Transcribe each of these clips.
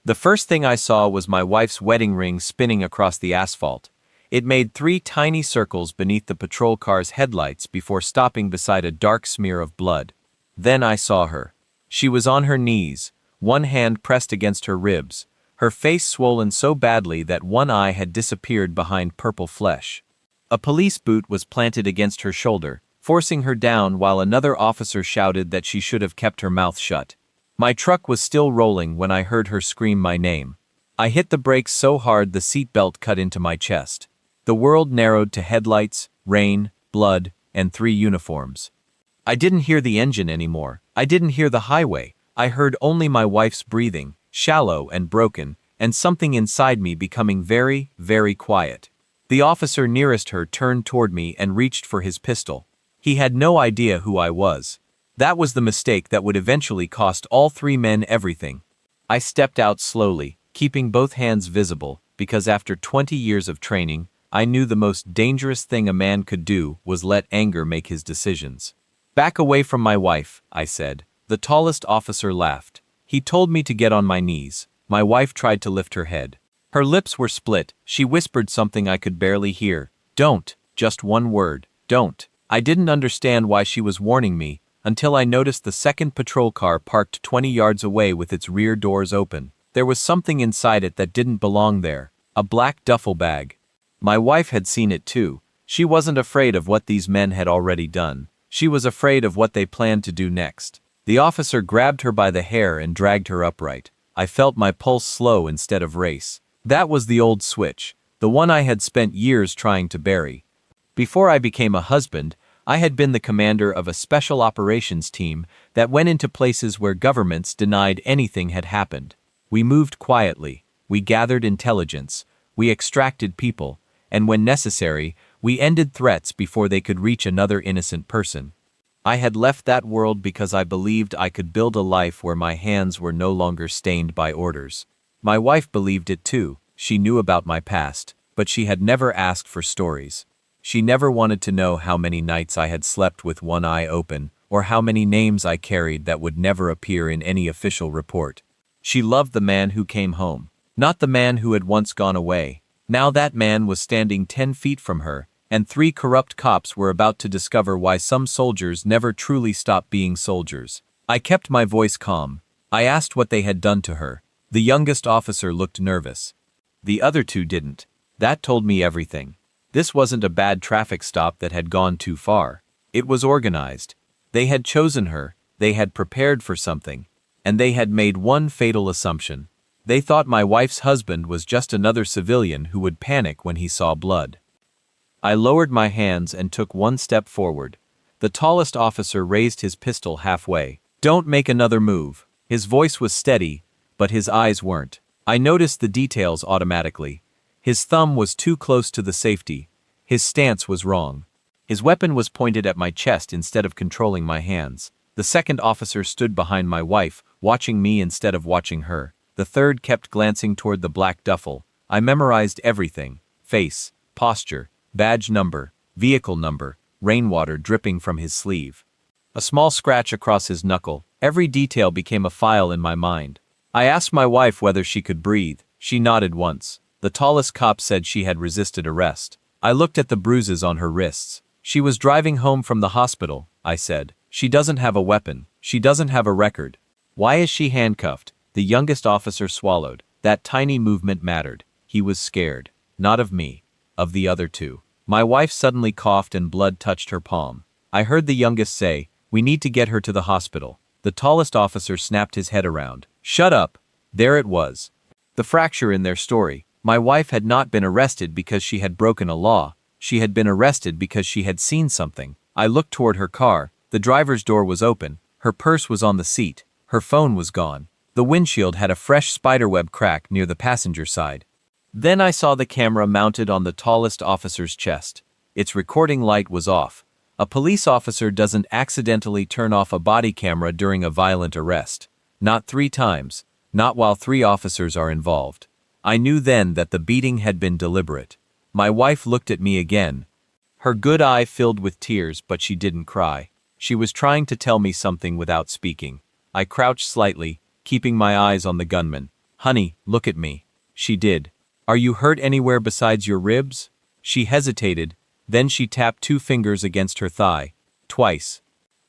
The first thing I saw was my wife's wedding ring spinning across the asphalt. It made 3 tiny circles beneath the patrol car's headlights before stopping beside a dark smear of blood. Then I saw her. She was on her knees, one hand pressed against her ribs, her face swollen so badly that one eye had disappeared behind purple flesh. A police boot was planted against her shoulder, forcing her down while another officer shouted that she should have kept her mouth shut. My truck was still rolling when I heard her scream my name. I hit the brakes so hard the seatbelt cut into my chest. The world narrowed to headlights, rain, blood, and 3 uniforms. I didn't hear the engine anymore. I didn't hear the highway. I heard only my wife's breathing, shallow and broken, and something inside me becoming very, very quiet. The officer nearest her turned toward me and reached for his pistol. He had no idea who I was. That was the mistake that would eventually cost all 3 men everything. I stepped out slowly, keeping both hands visible, because after 20 years of training, I knew the most dangerous thing a man could do was let anger make his decisions. "Back away from my wife," I said. The tallest officer laughed. He told me to get on my knees. My wife tried to lift her head. Her lips were split. She whispered something I could barely hear. "Don't." Just one word. "Don't." I didn't understand why she was warning me, until I noticed the second patrol car parked 20 yards away with its rear doors open. There was something inside it that didn't belong there. A black duffel bag. My wife had seen it too. She wasn't afraid of what these men had already done. She was afraid of what they planned to do next. The officer grabbed her by the hair and dragged her upright. I felt my pulse slow instead of race. That was the old switch, the one I had spent years trying to bury. Before I became a husband, I had been the commander of a special operations team that went into places where governments denied anything had happened. We moved quietly, we gathered intelligence, we extracted people, and when necessary, we ended threats before they could reach another innocent person. I had left that world because I believed I could build a life where my hands were no longer stained by orders. My wife believed it too. She knew about my past, but she had never asked for stories. She never wanted to know how many nights I had slept with one eye open, or how many names I carried that would never appear in any official report. She loved the man who came home, not the man who had once gone away. Now that man was standing 10 feet from her, and 3 corrupt cops were about to discover why some soldiers never truly stop being soldiers. I kept my voice calm. I asked what they had done to her. The youngest officer looked nervous. The other 2 didn't. That told me everything. This wasn't a bad traffic stop that had gone too far. It was organized. They had chosen her, they had prepared for something, and they had made one fatal assumption. They thought my wife's husband was just another civilian who would panic when he saw blood. I lowered my hands and took one step forward. The tallest officer raised his pistol halfway. "Don't make another move." His voice was steady, but his eyes weren't. I noticed the details automatically. His thumb was too close to the safety. His stance was wrong. His weapon was pointed at my chest instead of controlling my hands. The second officer stood behind my wife, watching me instead of watching her. The third kept glancing toward the black duffel. I memorized everything: face, posture, badge number, vehicle number, rainwater dripping from his sleeve. A small scratch across his knuckle. Every detail became a file in my mind. I asked my wife whether she could breathe. She nodded once. The tallest cop said she had resisted arrest. I looked at the bruises on her wrists. "She was driving home from the hospital," I said. "She doesn't have a weapon. She doesn't have a record." "Why is she handcuffed?" The youngest officer swallowed. That tiny movement mattered. He was scared. Not of me. Of the other 2. My wife suddenly coughed and blood touched her palm. I heard the youngest say, "We need to get her to the hospital." The tallest officer snapped his head around. "Shut up." There it was. The fracture in their story. My wife had not been arrested because she had broken a law. She had been arrested because she had seen something. I looked toward her car. The driver's door was open. Her purse was on the seat. Her phone was gone. The windshield had a fresh spiderweb crack near the passenger side. Then I saw the camera mounted on the tallest officer's chest. Its recording light was off. A police officer doesn't accidentally turn off a body camera during a violent arrest. Not 3 times. Not while 3 officers are involved. I knew then that the beating had been deliberate. My wife looked at me again. Her good eye filled with tears, but she didn't cry. She was trying to tell me something without speaking. I crouched slightly, keeping my eyes on the gunman. "Honey, look at me." She did. "Are you hurt anywhere besides your ribs?" She hesitated, then she tapped 2 fingers against her thigh. Twice.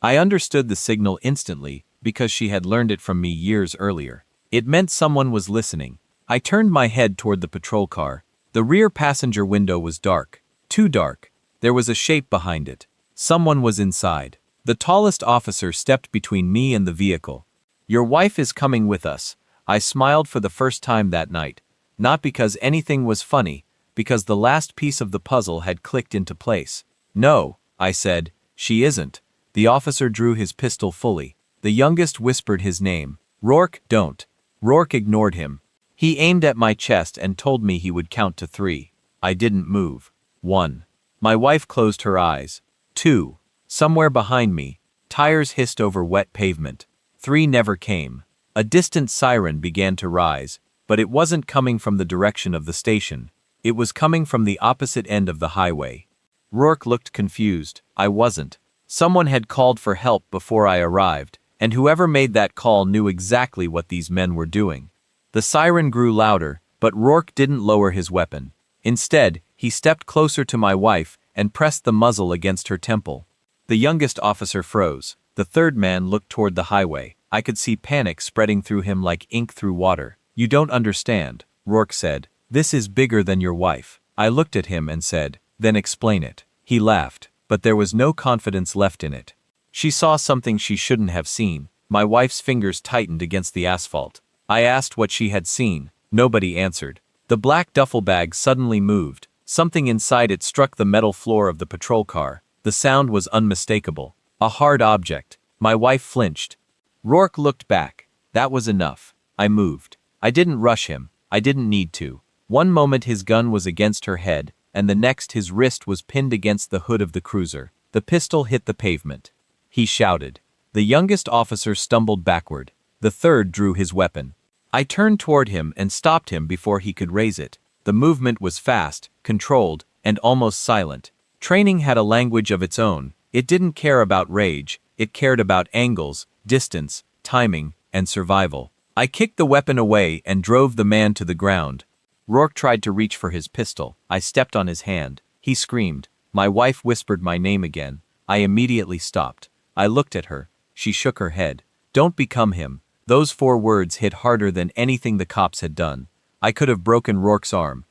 I understood the signal instantly, because she had learned it from me years earlier. It meant someone was listening. I turned my head toward the patrol car. The rear passenger window was dark. Too dark. There was a shape behind it. Someone was inside. The tallest officer stepped between me and the vehicle. "Your wife is coming with us." I smiled for the first time that night. Not because anything was funny, because the last piece of the puzzle had clicked into place. "No," I said, "she isn't." The officer drew his pistol fully. The youngest whispered his name. "Rourke, don't." Rourke ignored him. He aimed at my chest and told me he would count to 3. I didn't move. 1. My wife closed her eyes. 2. Somewhere behind me, tires hissed over wet pavement. 3 never came. A distant siren began to rise, but it wasn't coming from the direction of the station. It was coming from the opposite end of the highway. Rourke looked confused. I wasn't. Someone had called for help before I arrived, and whoever made that call knew exactly what these men were doing. The siren grew louder, but Rourke didn't lower his weapon. Instead, he stepped closer to my wife and pressed the muzzle against her temple. The youngest officer froze. The third man looked toward the highway. I could see panic spreading through him like ink through water. "You don't understand," Rourke said. "This is bigger than your wife." I looked at him and said, "Then explain it." He laughed, but there was no confidence left in it. She saw something she shouldn't have seen. My wife's fingers tightened against the asphalt. I asked what she had seen. Nobody answered. The black duffel bag suddenly moved. Something inside it struck the metal floor of the patrol car. The sound was unmistakable. A hard object. My wife flinched. Rourke looked back. That was enough. I moved. I didn't rush him. I didn't need to. One moment his gun was against her head, and the next his wrist was pinned against the hood of the cruiser. The pistol hit the pavement. He shouted. The youngest officer stumbled backward. The third drew his weapon. I turned toward him and stopped him before he could raise it. The movement was fast, controlled, and almost silent. Training had a language of its own. It didn't care about rage. It cared about angles, distance, timing, and survival. I kicked the weapon away and drove the man to the ground. Rourke tried to reach for his pistol. I stepped on his hand. He screamed. My wife whispered my name again. I immediately stopped. I looked at her. She shook her head. "Don't become him." Those 4 words hit harder than anything the cops had done. I could have broken Rourke's arm.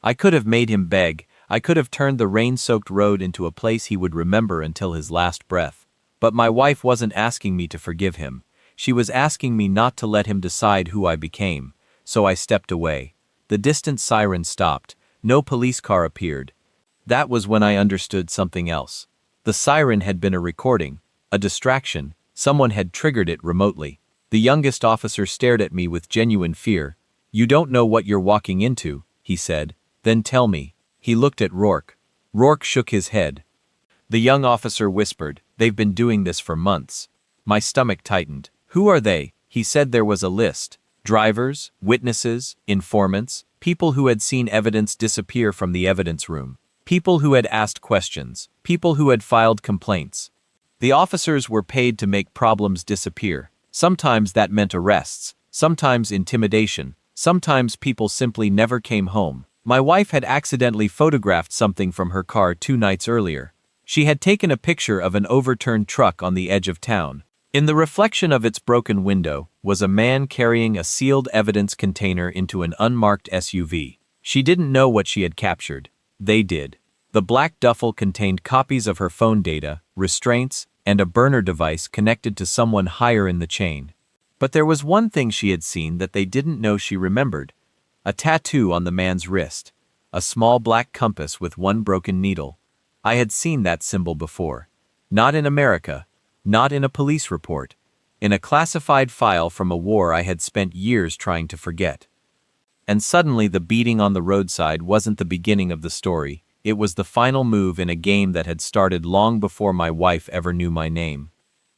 I could have made him beg. I could have turned the rain-soaked road into a place he would remember until his last breath. But my wife wasn't asking me to forgive him. She was asking me not to let him decide who I became. So I stepped away. The distant siren stopped. No police car appeared. That was when I understood something else. The siren had been a recording, a distraction. Someone had triggered it remotely. The youngest officer stared at me with genuine fear. "You don't know what you're walking into," he said. "Then tell me." He looked at Rourke. Rourke shook his head. The young officer whispered, "They've been doing this for months." My stomach tightened. "Who are they?" He said there was a list. Drivers, witnesses, informants, people who had seen evidence disappear from the evidence room. People who had asked questions. People who had filed complaints. The officers were paid to make problems disappear. Sometimes that meant arrests, sometimes intimidation, sometimes people simply never came home. My wife had accidentally photographed something from her car 2 nights earlier. She had taken a picture of an overturned truck on the edge of town. In the reflection of its broken window was a man carrying a sealed evidence container into an unmarked SUV. She didn't know what she had captured. They did. The black duffel contained copies of her phone data, restraints, and a burner device connected to someone higher in the chain. But there was one thing she had seen that they didn't know she remembered. A tattoo on the man's wrist. A small black compass with 1 broken needle. I had seen that symbol before. Not in America. Not in a police report. In a classified file from a war I had spent years trying to forget. And suddenly the beating on the roadside wasn't the beginning of the story. It was the final move in a game that had started long before my wife ever knew my name.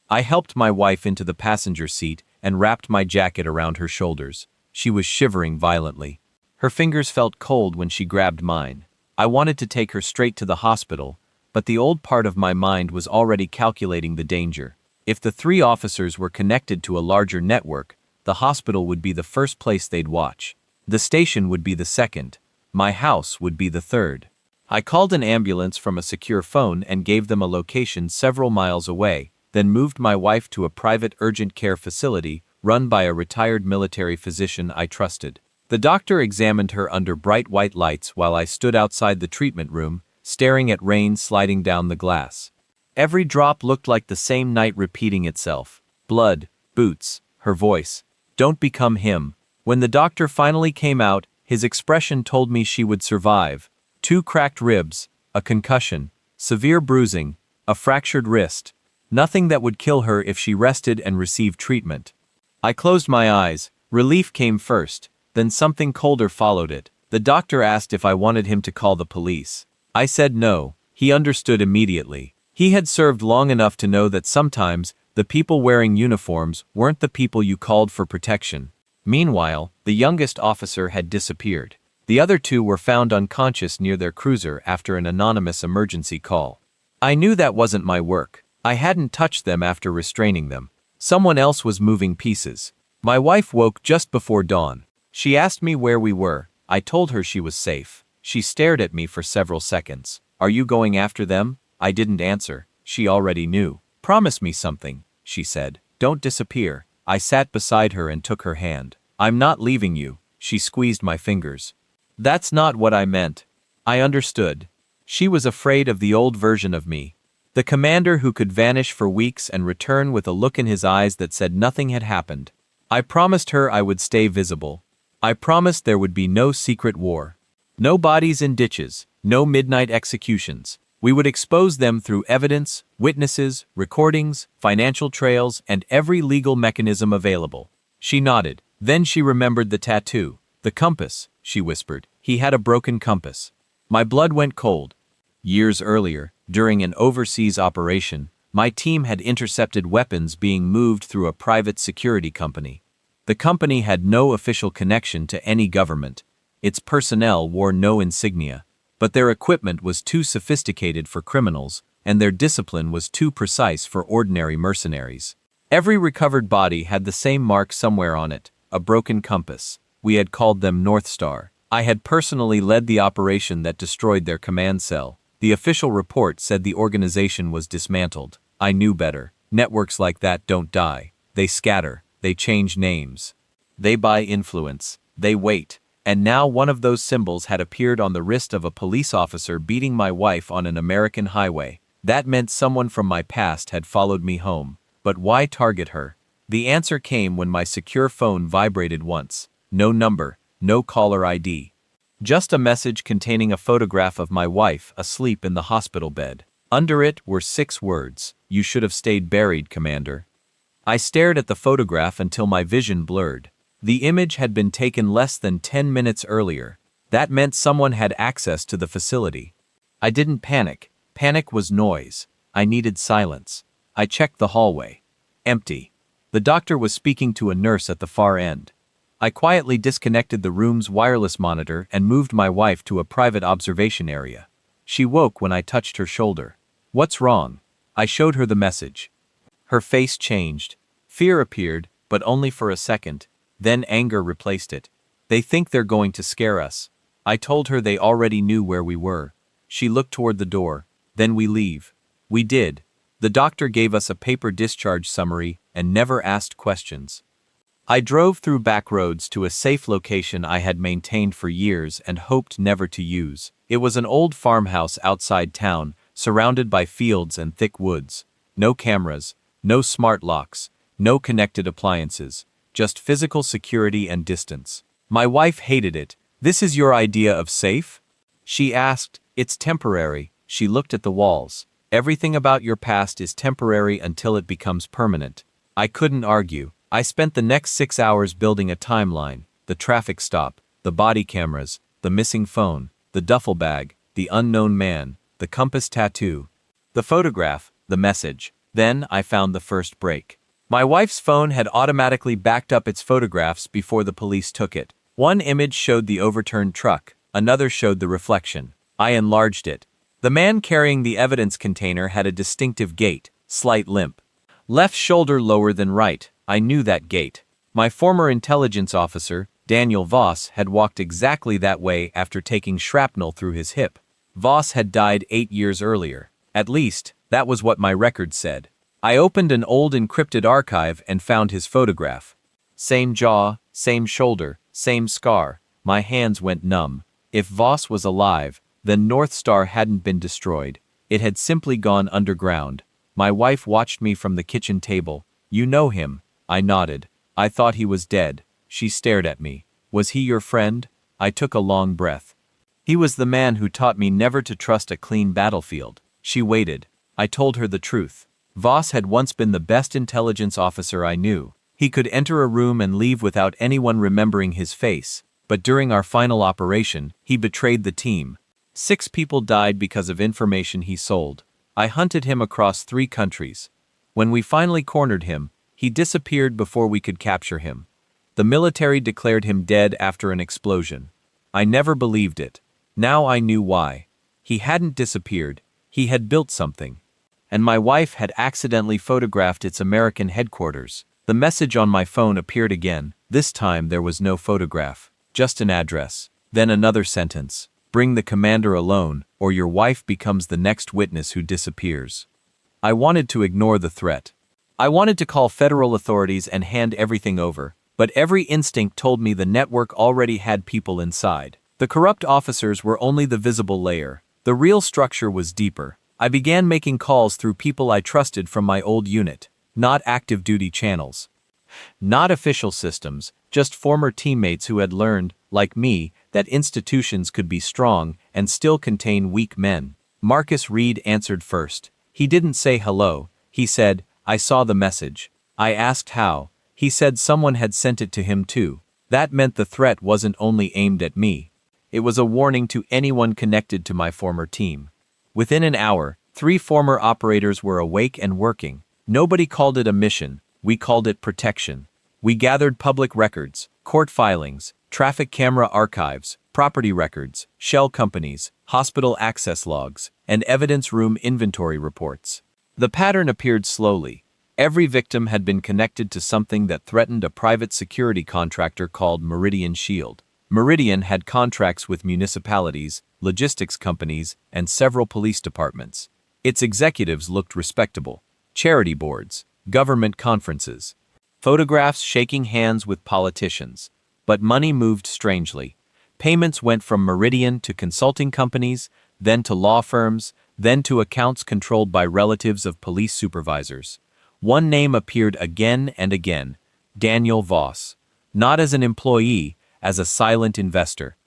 I helped my wife into the passenger seat and wrapped my jacket around her shoulders. She was shivering violently. Her fingers felt cold when she grabbed mine. I wanted to take her straight to the hospital, but the old part of my mind was already calculating the danger. If the 3 officers were connected to a larger network, The hospital would be the first place they'd watch. The station would be the second. My house would be the third. I called an ambulance from a secure phone and gave them a location several miles away, then moved my wife to a private urgent care facility run by a retired military physician I trusted. The doctor examined her under bright white lights while I stood outside the treatment room, staring at rain sliding down the glass. Every drop looked like the same night repeating itself. Blood, boots, her voice. Don't become him. When the doctor finally came out, his expression told me she would survive. 2 cracked ribs, a concussion, severe bruising, a fractured wrist. Nothing that would kill her if she rested and received treatment. I closed my eyes. Relief came first, then something colder followed it. The doctor asked if I wanted him to call the police. I said no. He understood immediately. He had served long enough to know that sometimes the people wearing uniforms weren't the people you called for protection. Meanwhile, the youngest officer had disappeared. The other 2 were found unconscious near their cruiser after an anonymous emergency call. I knew that wasn't my work. I hadn't touched them after restraining them. Someone else was moving pieces. My wife woke just before dawn. She asked me where we were. I told her she was safe. She stared at me for several seconds. Are you going after them? I didn't answer. She already knew. Promise me something, she said. Don't disappear. I sat beside her and took her hand. I'm not leaving you. She squeezed my fingers. That's not what I meant. I understood. She was afraid of the old version of me. The commander who could vanish for weeks and return with a look in his eyes that said nothing had happened. I promised her I would stay visible. I promised there would be no secret war. No bodies in ditches. No midnight executions. We would expose them through evidence, witnesses, recordings, financial trails, and every legal mechanism available. She nodded. Then she remembered the tattoo. The compass, she whispered. He had a broken compass. My blood went cold. Years earlier, during an overseas operation, my team had intercepted weapons being moved through a private security company. The company had no official connection to any government. Its personnel wore no insignia. But their equipment was too sophisticated for criminals, and their discipline was too precise for ordinary mercenaries. Every recovered body had the same mark somewhere on it, a broken compass. We had called them North Star. I had personally led the operation that destroyed their command cell. The official report said the organization was dismantled. I knew better. Networks like that don't die. They scatter. They change names. They buy influence. They wait. And now one of those symbols had appeared on the wrist of a police officer beating my wife on an American highway. That meant someone from my past had followed me home. But why target her? The answer came when my secure phone vibrated once. No number, no caller ID. Just a message containing a photograph of my wife asleep in the hospital bed. Under it were 6 words. You should have stayed buried, Commander. I stared at the photograph until my vision blurred. The image had been taken less than 10 minutes earlier. That meant someone had access to the facility. I didn't panic. Panic was noise. I needed silence. I checked the hallway. Empty. The doctor was speaking to a nurse at the far end. I quietly disconnected the room's wireless monitor and moved my wife to a private observation area. She woke when I touched her shoulder. What's wrong? I showed her the message. Her face changed. Fear appeared, but only for a second. Then anger replaced it. They think they're going to scare us. I told her they already knew where we were. She looked toward the door. Then we leave. We did. The doctor gave us a paper discharge summary and never asked questions. I drove through back roads to a safe location I had maintained for years and hoped never to use. It was an old farmhouse outside town, surrounded by fields and thick woods. No cameras, no smart locks, no connected appliances. Just physical security and distance. My wife hated it. This is your idea of safe? She asked. It's temporary. She looked at the walls. Everything about your past is temporary until it becomes permanent. I couldn't argue. I spent the next 6 hours building a timeline. The traffic stop, the body cameras, the missing phone, the duffel bag, the unknown man, the compass tattoo, the photograph, the message. Then I found the first break. My wife's phone had automatically backed up its photographs before the police took it. One image showed the overturned truck, another showed the reflection. I enlarged it. The man carrying the evidence container had a distinctive gait, slight limp. Left shoulder lower than right. I knew that gait. My former intelligence officer, Daniel Voss, had walked exactly that way after taking shrapnel through his hip. Voss had died 8 years earlier. At least, that was what my record said. I opened an old encrypted archive and found his photograph. Same jaw, same shoulder, same scar. My hands went numb. If Voss was alive, then North Star hadn't been destroyed. It had simply gone underground. My wife watched me from the kitchen table. "You know him?" I nodded. "I thought he was dead." She stared at me. "Was he your friend?" I took a long breath. "He was the man who taught me never to trust a clean battlefield." She waited. I told her the truth. Voss had once been the best intelligence officer I knew. He could enter a room and leave without anyone remembering his face. But during our final operation, he betrayed the team. 6 people died because of information he sold. I hunted him across 3 countries. When we finally cornered him, he disappeared before we could capture him. The military declared him dead after an explosion. I never believed it. Now I knew why. He hadn't disappeared. He had built something. And my wife had accidentally photographed its American headquarters. The message on my phone appeared again. This time there was no photograph, just an address. Then another sentence. "Bring the commander alone, or your wife becomes the next witness who disappears." I wanted to ignore the threat. I wanted to call federal authorities and hand everything over, but every instinct told me the network already had people inside. The corrupt officers were only the visible layer. The real structure was deeper. I began making calls through people I trusted from my old unit, not active duty channels. Not official systems, just former teammates who had learned, like me, that institutions could be strong and still contain weak men. Marcus Reed answered first. He didn't say hello. He said, "I saw the message." I asked how. He said someone had sent it to him too. That meant the threat wasn't only aimed at me. It was a warning to anyone connected to my former team. Within an hour, 3 former operators were awake and working. Nobody called it a mission. We called it protection. We gathered public records, court filings, traffic camera archives, property records, shell companies, hospital access logs, and evidence room inventory reports. The pattern appeared slowly. Every victim had been connected to something that threatened a private security contractor called Meridian Shield. Meridian had contracts with municipalities, logistics companies, and several police departments. Its executives looked respectable. Charity boards, government conferences, photographs shaking hands with politicians. But money moved strangely. Payments went from Meridian to consulting companies, then to law firms, then to accounts controlled by relatives of police supervisors. One name appeared again and again, Daniel Voss. Not as an employee, as a silent investor.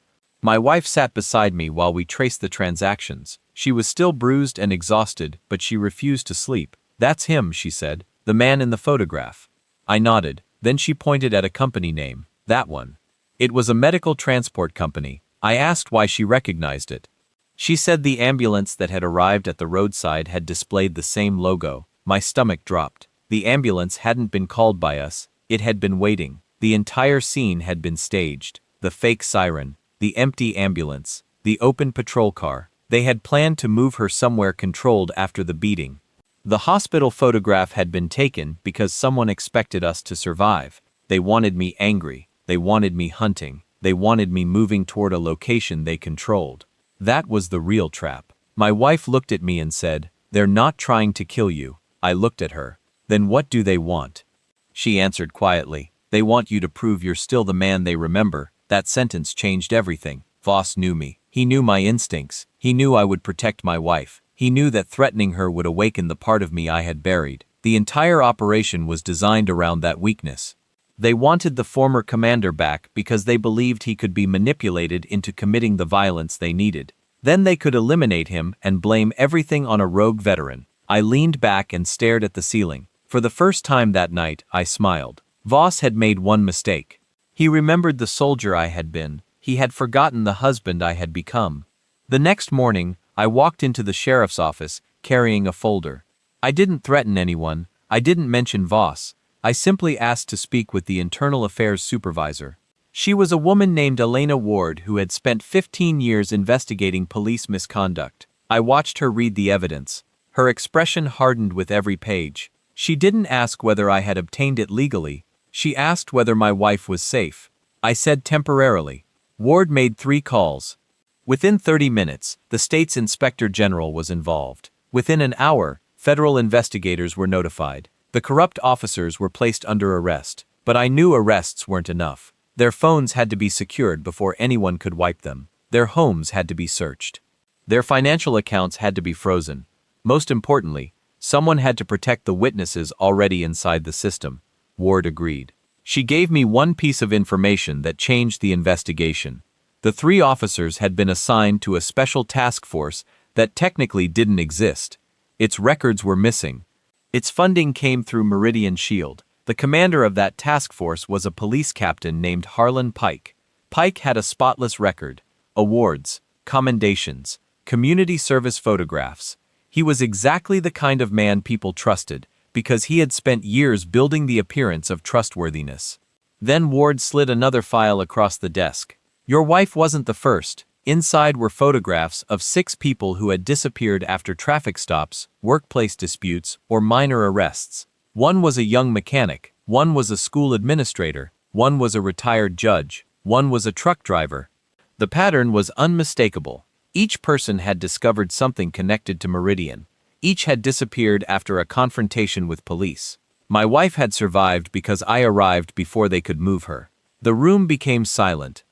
My wife sat beside me while we traced the transactions. She was still bruised and exhausted, but she refused to sleep. "That's him," she said, "the man in the photograph." I nodded. Then she pointed at a company name. "That one." It was a medical transport company. I asked why she recognized it. She said the ambulance that had arrived at the roadside had displayed the same logo. My stomach dropped. The ambulance hadn't been called by us. It had been waiting. The entire scene had been staged. The fake siren, the empty ambulance, the open patrol car. They had planned to move her somewhere controlled after the beating. The hospital photograph had been taken because someone expected us to survive. They wanted me angry. They wanted me hunting. They wanted me moving toward a location they controlled. That was the real trap. My wife looked at me and said, "They're not trying to kill you." I looked at her. "Then what do they want?" She answered quietly, "They want you to prove you're still the man they remember." That sentence changed everything. Voss knew me. He knew my instincts. He knew I would protect my wife. He knew that threatening her would awaken the part of me I had buried. The entire operation was designed around that weakness. They wanted the former commander back because they believed he could be manipulated into committing the violence they needed. Then they could eliminate him and blame everything on a rogue veteran. I leaned back and stared at the ceiling. For the first time that night, I smiled. Voss had made one mistake. He remembered the soldier I had been. He had forgotten the husband I had become. The next morning, I walked into the sheriff's office, carrying a folder. I didn't threaten anyone. I didn't mention Voss. I simply asked to speak with the internal affairs supervisor. She was a woman named Elena Ward who had spent 15 years investigating police misconduct. I watched her read the evidence. Her expression hardened with every page. She didn't ask whether I had obtained it legally. She asked whether my wife was safe. I said temporarily. Ward made 3 calls. Within 30 minutes, the state's inspector general was involved. Within an hour, federal investigators were notified. The corrupt officers were placed under arrest, but I knew arrests weren't enough. Their phones had to be secured before anyone could wipe them. Their homes had to be searched. Their financial accounts had to be frozen. Most importantly, someone had to protect the witnesses already inside the system. Ward agreed. She gave me one piece of information that changed the investigation. The 3 officers had been assigned to a special task force that technically didn't exist. Its records were missing. Its funding came through Meridian Shield. The commander of that task force was a police captain named Harlan Pike. Pike had a spotless record: awards, commendations, community service photographs. He was exactly the kind of man people trusted, because he had spent years building the appearance of trustworthiness. Then Ward slid another file across the desk. Your wife wasn't the first. Inside were photographs of 6 people who had disappeared after traffic stops, workplace disputes, or minor arrests. One was a young mechanic, one was a school administrator, one was a retired judge, one was a truck driver. The pattern was unmistakable. Each person had discovered something connected to Meridian. Each had disappeared after a confrontation with police. My wife had survived because I arrived before they could move her. The room became silent.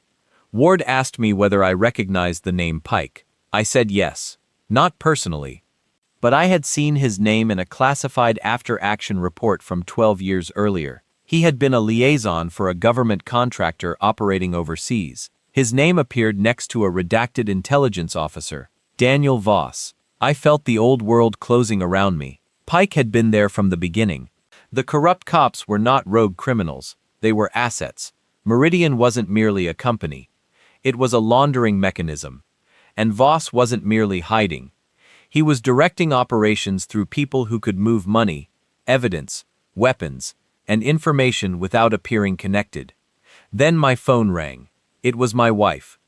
Ward asked me whether I recognized the name Pike. I said yes. Not personally. But I had seen his name in a classified after-action report from 12 years earlier. He had been a liaison for a government contractor operating overseas. His name appeared next to a redacted intelligence officer, Daniel Voss. I felt the old world closing around me. Pike had been there from the beginning. The corrupt cops were not rogue criminals. They were assets. Meridian wasn't merely a company. It was a laundering mechanism. And Voss wasn't merely hiding. He was directing operations through people who could move money, evidence, weapons, and information without appearing connected. Then my phone rang. It was my wife.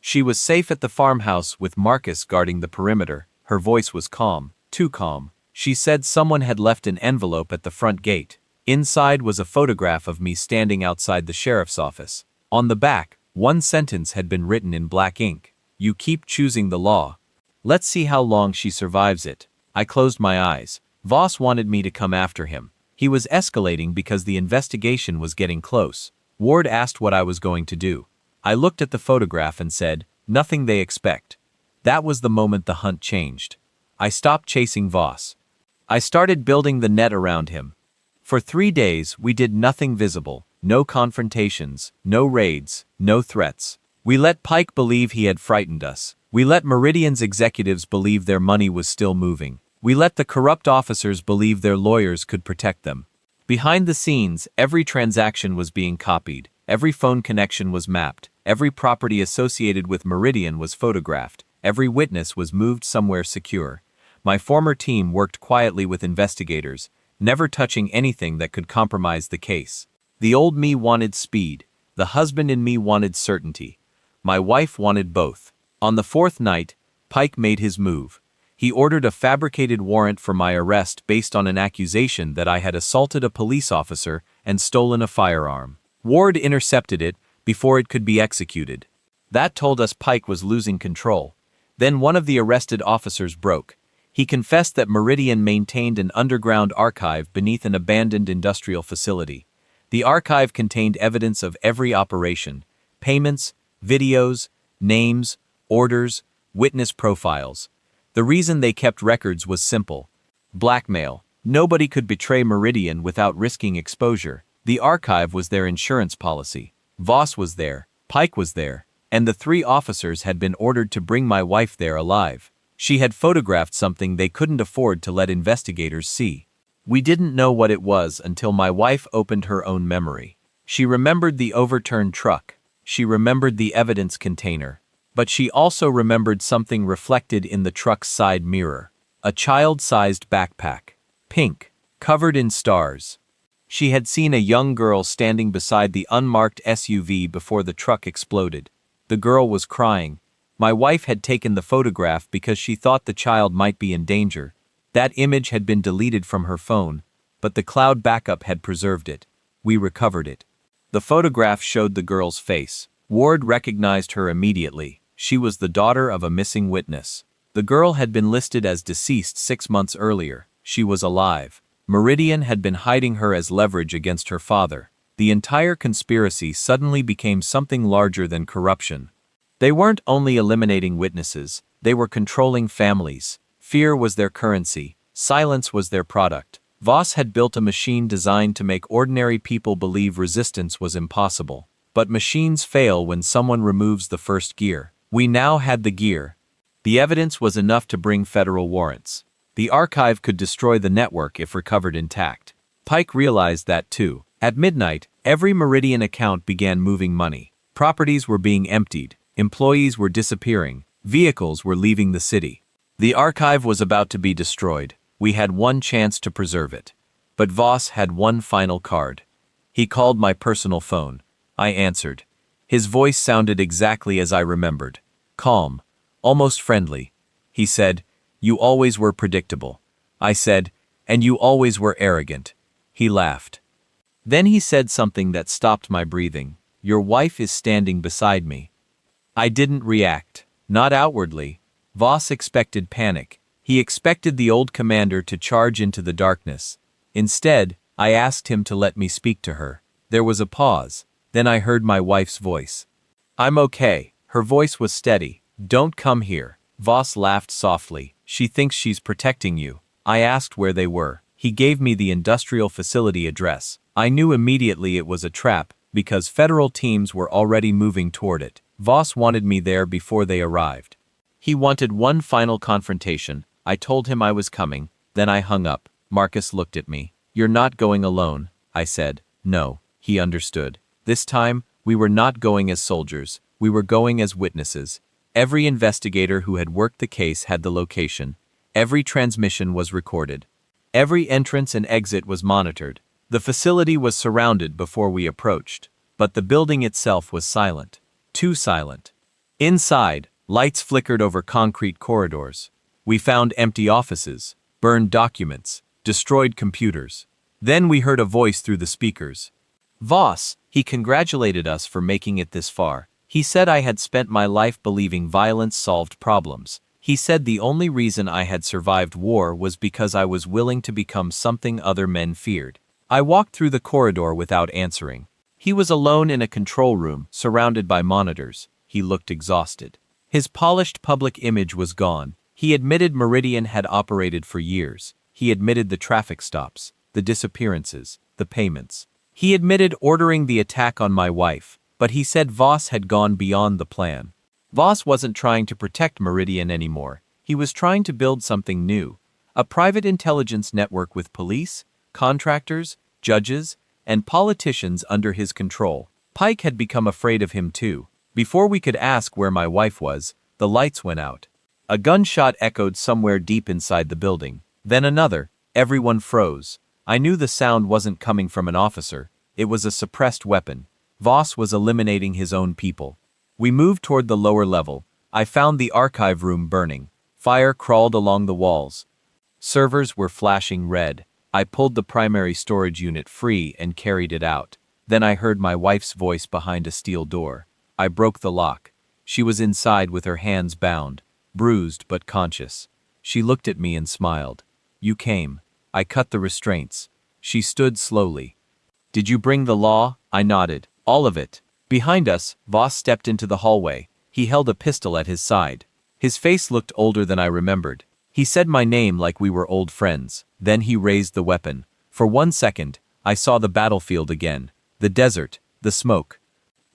She was safe at the farmhouse with Marcus guarding the perimeter. Her voice was calm, too calm. She said someone had left an envelope at the front gate. Inside was a photograph of me standing outside the sheriff's office. On the back, one sentence had been written in black ink. You keep choosing the law. Let's see how long she survives it. I closed my eyes. Voss wanted me to come after him. He was escalating because the investigation was getting close. Ward asked what I was going to do. I looked at the photograph and said, nothing they expect. That was the moment the hunt changed. I stopped chasing Voss. I started building the net around him. For 3 days, we did nothing visible. No confrontations, no raids, no threats. We let Pike believe he had frightened us. We let Meridian's executives believe their money was still moving. We let the corrupt officers believe their lawyers could protect them. Behind the scenes, every transaction was being copied. Every phone connection was mapped. Every property associated with Meridian was photographed. Every witness was moved somewhere secure. My former team worked quietly with investigators, never touching anything that could compromise the case. The old me wanted speed. The husband in me wanted certainty. My wife wanted both. On the 4th night, Pike made his move. He ordered a fabricated warrant for my arrest based on an accusation that I had assaulted a police officer and stolen a firearm. Ward intercepted it before it could be executed. That told us Pike was losing control. Then one of the arrested officers broke. He confessed that Meridian maintained an underground archive beneath an abandoned industrial facility. The archive contained evidence of every operation: payments, videos, names, orders, witness profiles. The reason they kept records was simple: blackmail. Nobody could betray Meridian without risking exposure. The archive was their insurance policy. Voss was there, Pike was there, and the 3 officers had been ordered to bring my wife there alive. She had photographed something they couldn't afford to let investigators see. We didn't know what it was until my wife opened her own memory. She remembered the overturned truck. She remembered the evidence container. But she also remembered something reflected in the truck's side mirror. A child-sized backpack. Pink. Covered in stars. She had seen a young girl standing beside the unmarked SUV before the truck exploded. The girl was crying. My wife had taken the photograph because she thought the child might be in danger. That image had been deleted from her phone, but the cloud backup had preserved it. We recovered it. The photograph showed the girl's face. Ward recognized her immediately. She was the daughter of a missing witness. The girl had been listed as deceased 6 months earlier. She was alive. Meridian had been hiding her as leverage against her father. The entire conspiracy suddenly became something larger than corruption. They weren't only eliminating witnesses, they were controlling families. Fear was their currency. Silence was their product. Voss had built a machine designed to make ordinary people believe resistance was impossible. But machines fail when someone removes the first gear. We now had the gear. The evidence was enough to bring federal warrants. The archive could destroy the network if recovered intact. Pike realized that too. At midnight, every Meridian account began moving money. Properties were being emptied. Employees were disappearing. Vehicles were leaving the city. The archive was about to be destroyed. We had one chance to preserve it. But Voss had one final card. He called my personal phone. I answered. His voice sounded exactly as I remembered. Calm, almost friendly. He said, "You always were predictable." I said, "And you always were arrogant." He laughed. Then he said something that stopped my breathing. "Your wife is standing beside me." I didn't react. Not outwardly. Voss expected panic. He expected the old commander to charge into the darkness. Instead, I asked him to let me speak to her. There was a pause. Then I heard my wife's voice. "I'm okay." Her voice was steady. "Don't come here." Voss laughed softly. "She thinks she's protecting you." I asked where they were. He gave me the industrial facility address. I knew immediately it was a trap, because federal teams were already moving toward it. Voss wanted me there before they arrived. He wanted one final confrontation. I told him I was coming, then I hung up. Marcus looked at me. "You're not going alone," I said. "No." He understood. This time, we were not going as soldiers. We were going as witnesses. Every investigator who had worked the case had the location. Every transmission was recorded. Every entrance and exit was monitored. The facility was surrounded before we approached, but the building itself was silent. Too silent. Inside, lights flickered over concrete corridors. We found empty offices, burned documents, destroyed computers. Then we heard a voice through the speakers. "Voss," he congratulated us for making it this far. He said I had spent my life believing violence solved problems. He said the only reason I had survived war was because I was willing to become something other men feared. I walked through the corridor without answering. He was alone in a control room, surrounded by monitors. He looked exhausted. His polished public image was gone. He admitted Meridian had operated for years. He admitted the traffic stops, the disappearances, the payments. He admitted ordering the attack on my wife, but he said Voss had gone beyond the plan. Voss wasn't trying to protect Meridian anymore. He was trying to build something new. A private intelligence network with police, contractors, judges, and politicians under his control. Pike had become afraid of him too. Before we could ask where my wife was, the lights went out. A gunshot echoed somewhere deep inside the building. Then another. Everyone froze. I knew the sound wasn't coming from an officer. It was a suppressed weapon. Voss was eliminating his own people. We moved toward the lower level. I found the archive room burning. Fire crawled along the walls. Servers were flashing red. I pulled the primary storage unit free and carried it out. Then I heard my wife's voice behind a steel door. I broke the lock. She was inside with her hands bound, bruised but conscious. She looked at me and smiled. "You came." I cut the restraints. She stood slowly. "Did you bring the law?" I nodded. "All of it." Behind us, Voss stepped into the hallway. He held a pistol at his side. His face looked older than I remembered. He said my name like we were old friends. Then he raised the weapon. For 1 second, I saw the battlefield again. The desert, the smoke.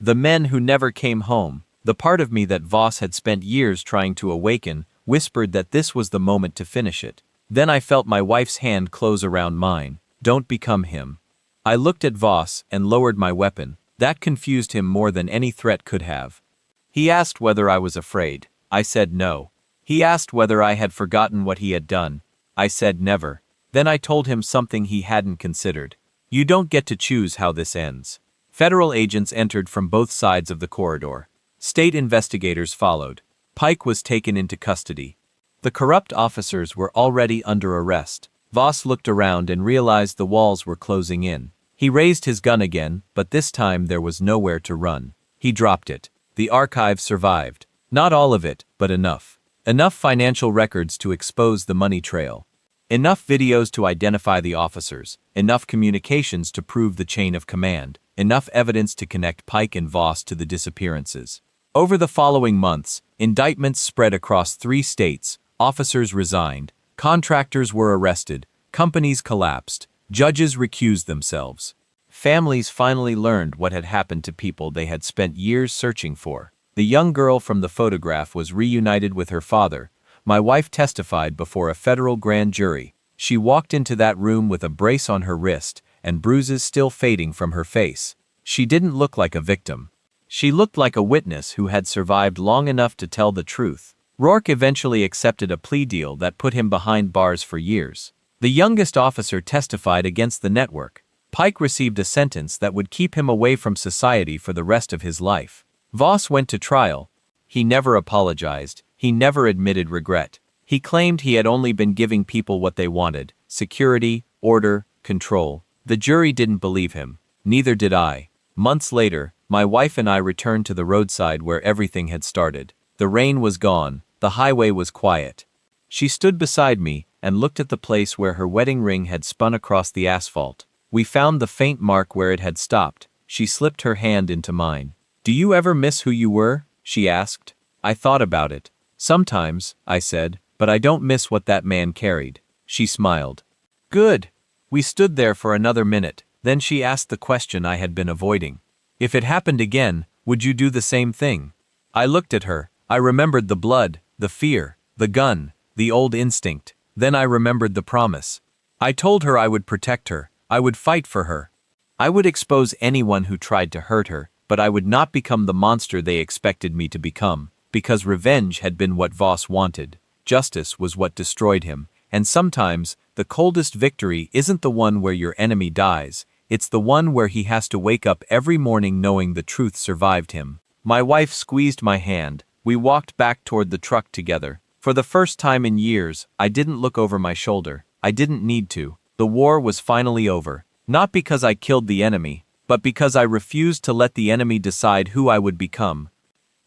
The men who never came home. The part of me that Voss had spent years trying to awaken whispered that this was the moment to finish it. Then I felt my wife's hand close around mine. "Don't become him." I looked at Voss and lowered my weapon. That confused him more than any threat could have. He asked whether I was afraid. I said no. He asked whether I had forgotten what he had done. I said never. Then I told him something he hadn't considered. "You don't get to choose how this ends." Federal agents entered from both sides of the corridor. State investigators followed. Pike was taken into custody. The corrupt officers were already under arrest. Voss looked around and realized the walls were closing in. He raised his gun again, but this time there was nowhere to run. He dropped it. The archive survived. Not all of it, but enough. Enough financial records to expose the money trail. Enough videos to identify the officers. Enough communications to prove the chain of command. Enough evidence to connect Pike and Voss to the disappearances. Over the following months, indictments spread across 3 states, officers resigned, contractors were arrested, companies collapsed, judges recused themselves. Families finally learned what had happened to people they had spent years searching for. The young girl from the photograph was reunited with her father. My wife testified before a federal grand jury. She walked into that room with a brace on her wrist and bruises still fading from her face. She didn't look like a victim. She looked like a witness who had survived long enough to tell the truth. Rourke eventually accepted a plea deal that put him behind bars for years. The youngest officer testified against the network. Pike received a sentence that would keep him away from society for the rest of his life. Voss went to trial. He never apologized. He never admitted regret. He claimed he had only been giving people what they wanted: security, order, control. The jury didn't believe him. Neither did I. Months later, my wife and I returned to the roadside where everything had started. The rain was gone. The highway was quiet. She stood beside me and looked at the place where her wedding ring had spun across the asphalt. We found the faint mark where it had stopped. She slipped her hand into mine. "Do you ever miss who you were?" she asked. I thought about it. "Sometimes," I said, "but I don't miss what that man carried." She smiled. "Good." We stood there for another minute. Then she asked the question I had been avoiding. "If it happened again, would you do the same thing?" I looked at her. I remembered the blood, the fear, the gun, the old instinct. Then I remembered the promise. I told her I would protect her. I would fight for her. I would expose anyone who tried to hurt her, but I would not become the monster they expected me to become, because revenge had been what Voss wanted. Justice was what destroyed him, and sometimes, the coldest victory isn't the one where your enemy dies, it's the one where he has to wake up every morning knowing the truth survived him. My wife squeezed my hand. We walked back toward the truck together. For the first time in years, I didn't look over my shoulder. I didn't need to. The war was finally over. Not because I killed the enemy, but because I refused to let the enemy decide who I would become.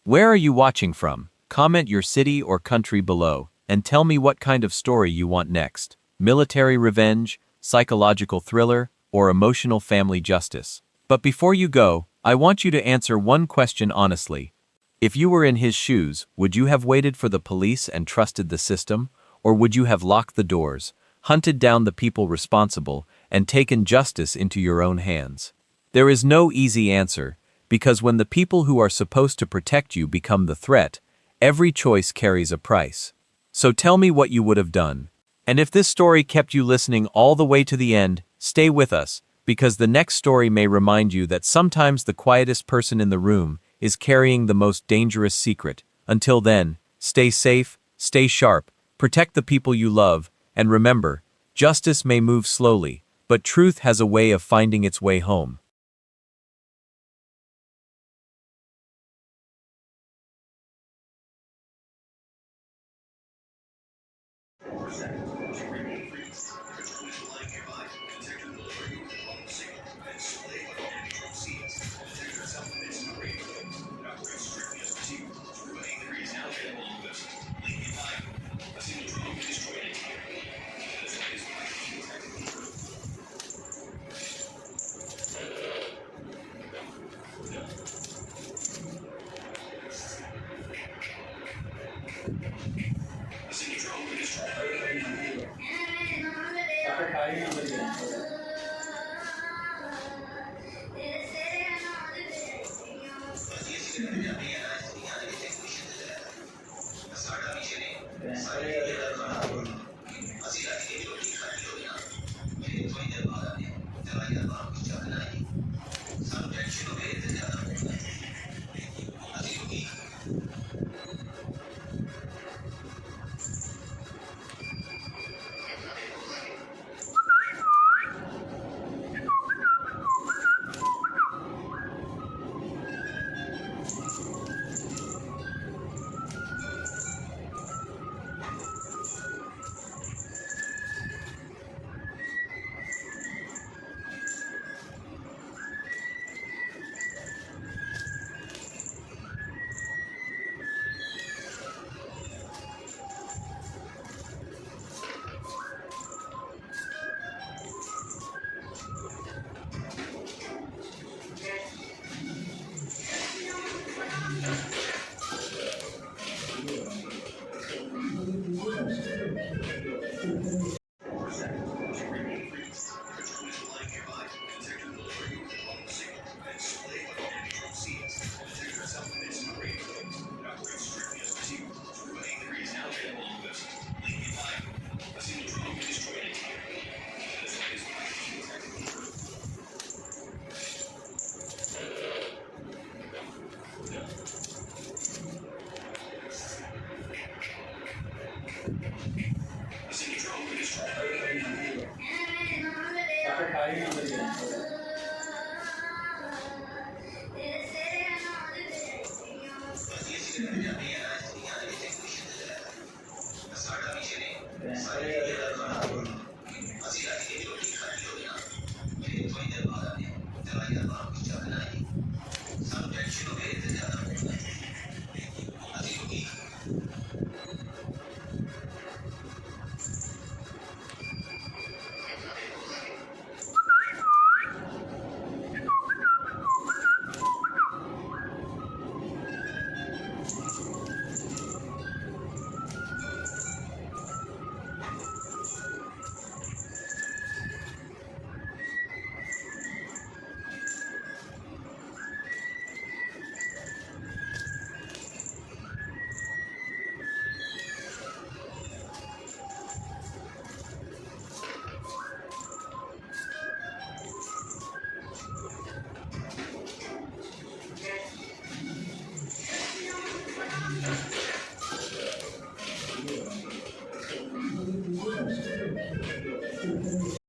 Where are you watching from? Comment your city or country below, and tell me what kind of story you want next. Military revenge, psychological thriller, or emotional family justice. But before you go, I want you to answer one question honestly. If you were in his shoes, would you have waited for the police and trusted the system, or would you have locked the doors, hunted down the people responsible, and taken justice into your own hands? There is no easy answer, because when the people who are supposed to protect you become the threat, every choice carries a price. So tell me what you would have done. And if this story kept you listening all the way to the end, stay with us, because the next story may remind you that sometimes the quietest person in the room is carrying the most dangerous secret. Until then, stay safe, stay sharp, protect the people you love, and remember, justice may move slowly, but truth has a way of finding its way home.